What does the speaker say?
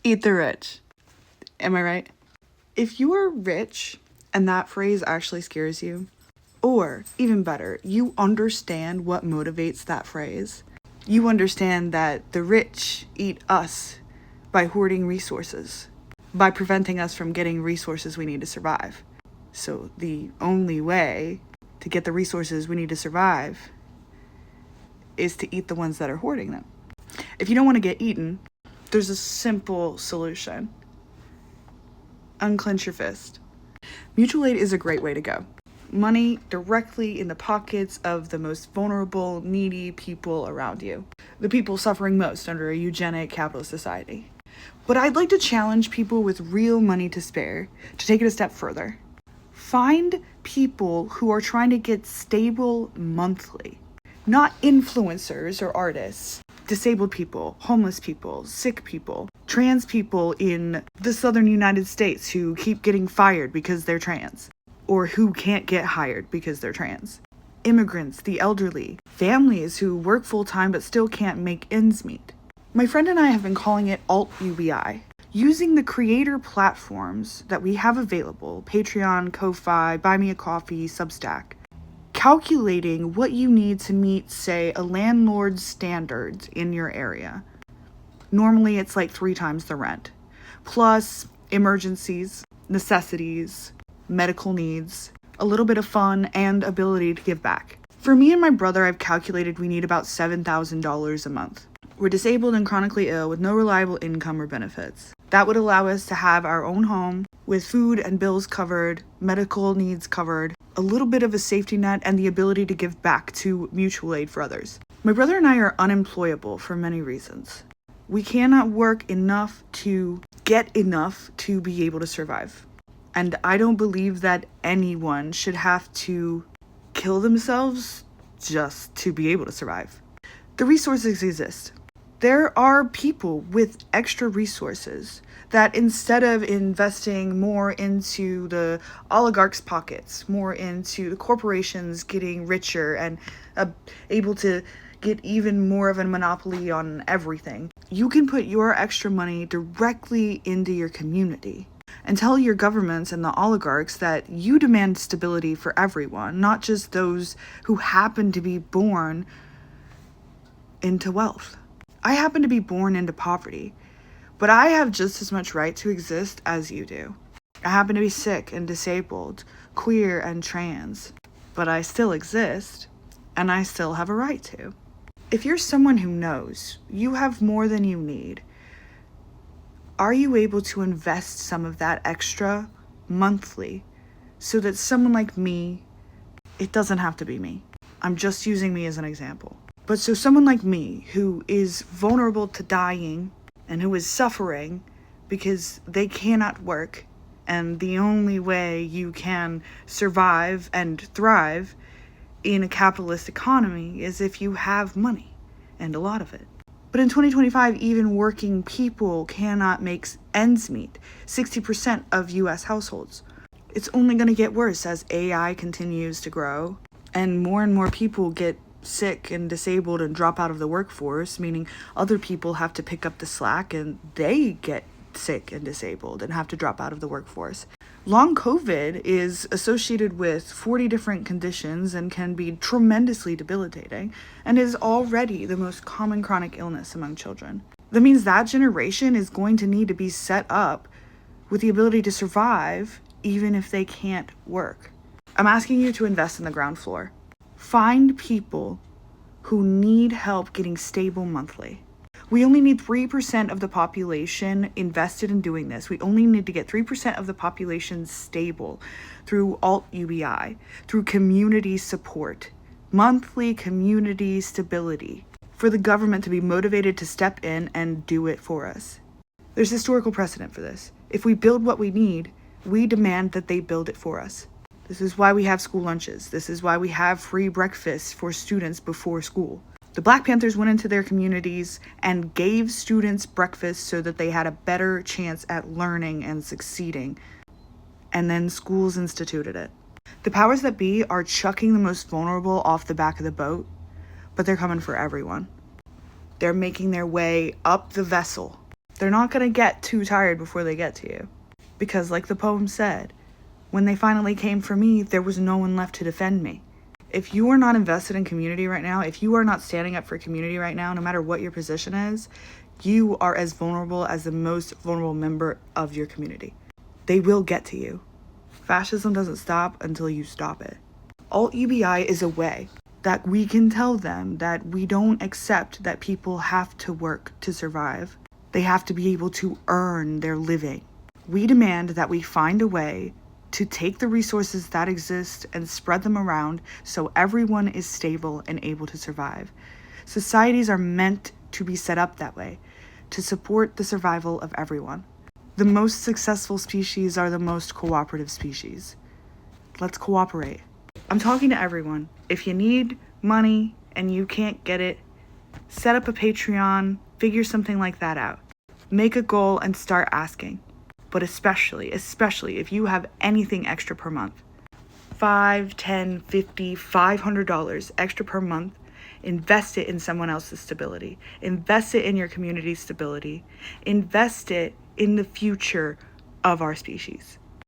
Eat the rich. Am I right? If you are rich and that phrase actually scares you, or even better, you understand what motivates that phrase, you understand that the rich eat us by hoarding resources, by preventing us from getting resources we need to survive. So the only way to get the resources we need to survive is to eat the ones that are hoarding them. If you don't want to get eaten, there's a simple solution. Unclench your fist. Mutual aid is a great way to go. Money directly in the pockets of the most vulnerable, needy people around you. The people suffering most under a eugenic capitalist society. But I'd like to challenge people with real money to spare to take it a step further. Find people who are trying to get stable monthly. Not influencers or artists. Disabled people, homeless people, sick people, trans people in the southern United States who keep getting fired because they're trans, or who can't get hired because they're trans. Immigrants, the elderly, families who work full-time but still can't make ends meet. My friend and I have been calling it Alt-UBI. Using the creator platforms that we have available, Patreon, Ko-Fi, Buy Me a Coffee, Substack, calculating what you need to meet, say, a landlord's standards in your area. Normally it's like 3 times the rent, plus emergencies, necessities, medical needs, a little bit of fun, and ability to give back. For me and my brother, I've calculated we need about $7,000 a month. We're disabled and chronically ill with no reliable income or benefits. That would allow us to have our own home with food and bills covered, medical needs covered, a little bit of a safety net, and the ability to give back to mutual aid for others. My brother and I are unemployable for many reasons. We cannot work enough to get enough to be able to survive. And I don't believe that anyone should have to kill themselves just to be able to survive. The resources exist. There are people with extra resources that instead of investing more into the oligarchs' pockets, more into the corporations getting richer and able to get even more of a monopoly on everything, you can put your extra money directly into your community and tell your governments and the oligarchs that you demand stability for everyone, not just those who happen to be born into wealth. I happen to be born into poverty, but I have just as much right to exist as you do. I happen to be sick and disabled, queer and trans, but I still exist, and I still have a right to. If you're someone who knows you have more than you need, are you able to invest some of that extra monthly so that someone like me, it doesn't have to be me. I'm just using me as an example. But so someone like me who is vulnerable to dying and who is suffering because they cannot work, and the only way you can survive and thrive in a capitalist economy is if you have money, and a lot of it. But in 2025, even working people cannot make ends meet. 60% of US households. It's only going to get worse as AI continues to grow and more people get sick and disabled and drop out of the workforce, meaning other people have to pick up the slack and they get sick and disabled and have to drop out of the workforce. Long COVID is associated with 40 different conditions and can be tremendously debilitating and is already the most common chronic illness among children. That means that generation is going to need to be set up with the ability to survive even if they can't work. I'm asking you to invest in the ground floor. Find people who need help getting stable monthly. We only need 3% of the population invested in doing this. We only need to get 3% of the population stable through Alt-UBI, through community support, monthly community stability, for the government to be motivated to step in and do it for us. There's historical precedent for this. If we build what we need, we demand that they build it for us. This is why we have school lunches. This is why we have free breakfasts for students before school. The Black Panthers went into their communities and gave students breakfast so that they had a better chance at learning and succeeding. And then schools instituted it. The powers that be are chucking the most vulnerable off the back of the boat, but they're coming for everyone. They're making their way up the vessel They're not going to get too tired before they get to you. Because like the poem said, when they finally came for me, there was no one left to defend me. If you are not invested in community right now, if you are not standing up for community right now, no matter what your position is, you are as vulnerable as the most vulnerable member of your community. They will get to you. Fascism doesn't stop until you stop it. Alt-UBI is a way that we can tell them that we don't accept that people have to work to survive. They have to be able to earn their living. We demand that we find a way to take the resources that exist and spread them around so everyone is stable and able to survive. Societies are meant to be set up that way, to support the survival of everyone. The most successful species are the most cooperative species. Let's cooperate. I'm talking to everyone. If you need money and you can't get it, set up a Patreon, figure something like that out. Make a goal and start asking. But especially if you have anything extra per month, $5, $10, $50, $500 extra per month, invest it in someone else's stability. Invest it in your community's stability. Invest it in the future of our species.